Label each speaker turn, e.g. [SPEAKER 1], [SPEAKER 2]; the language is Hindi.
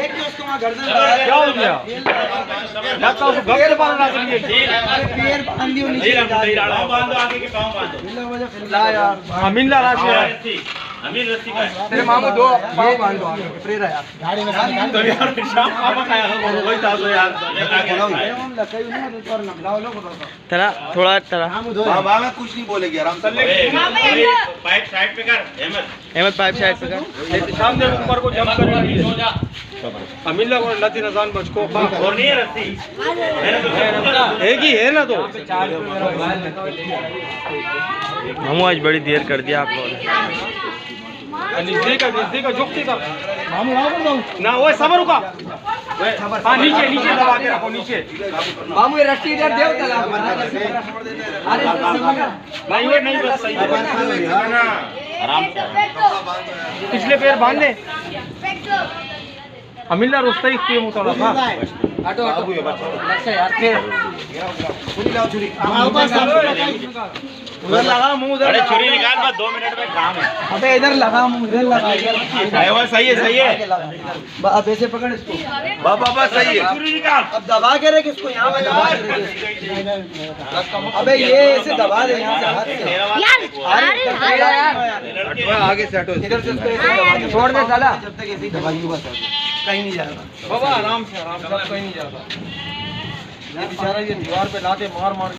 [SPEAKER 1] क्या हो गया? तेरे मामू दो पाँव बांध दो प्रेरा यार तो यार शाम पापा खाया वही था तो यार
[SPEAKER 2] तेरा थोड़ा तेरा
[SPEAKER 3] बाबा मैं कुछ नहीं बोलेगी आराम से
[SPEAKER 4] पाइप साइड पे कर
[SPEAKER 2] अहमद पाइप साइड पे कर
[SPEAKER 1] शाम दे ऊपर को जंप कर अमिल्ला को लती रजान बचको
[SPEAKER 4] और नहीं है रस्सी
[SPEAKER 1] एक ही है ना तो
[SPEAKER 2] मामू आज बड़ी देर कर दिया आप लोगों ने
[SPEAKER 1] निज़े का झुकती का मामू ना वो सबर रुका हाँ नीचे नीचे दबा के रखो नीचे
[SPEAKER 3] मामू ये रस्सी इधर देव तला अरे
[SPEAKER 1] नहीं वो नहीं बस सही
[SPEAKER 4] आराम से
[SPEAKER 1] पिछले पैर बांध ले अमिल्ला रोस्ता ही क्यों मुतला था
[SPEAKER 3] हटो हटो लक्ष्य यार छुरी लाओ छुरी
[SPEAKER 1] उधर लगा मुंह उधर
[SPEAKER 4] अरे छुरी निकाल बस 2 मिनट में काम है
[SPEAKER 3] अबे इधर लगा मुंह इधर लगा
[SPEAKER 4] सही है
[SPEAKER 3] अब ऐसे पकड़ इसको
[SPEAKER 4] बाबा सही है छुरी निकाल
[SPEAKER 3] अब दबा के रख इसको यहाँ पे दबा अबे ये ऐसे दबा दे यहाँ से हाथ से यार
[SPEAKER 4] आगे से हटो
[SPEAKER 3] इधर से इसको ऐसे दबा के छोड़ दे साला जब तक ऐसे ही दबाइए बस कहीं नहीं जाएगा
[SPEAKER 1] बाबा आराम से कहीं नहीं जाता ये बेचारा ये दीवार पे लाते मार मार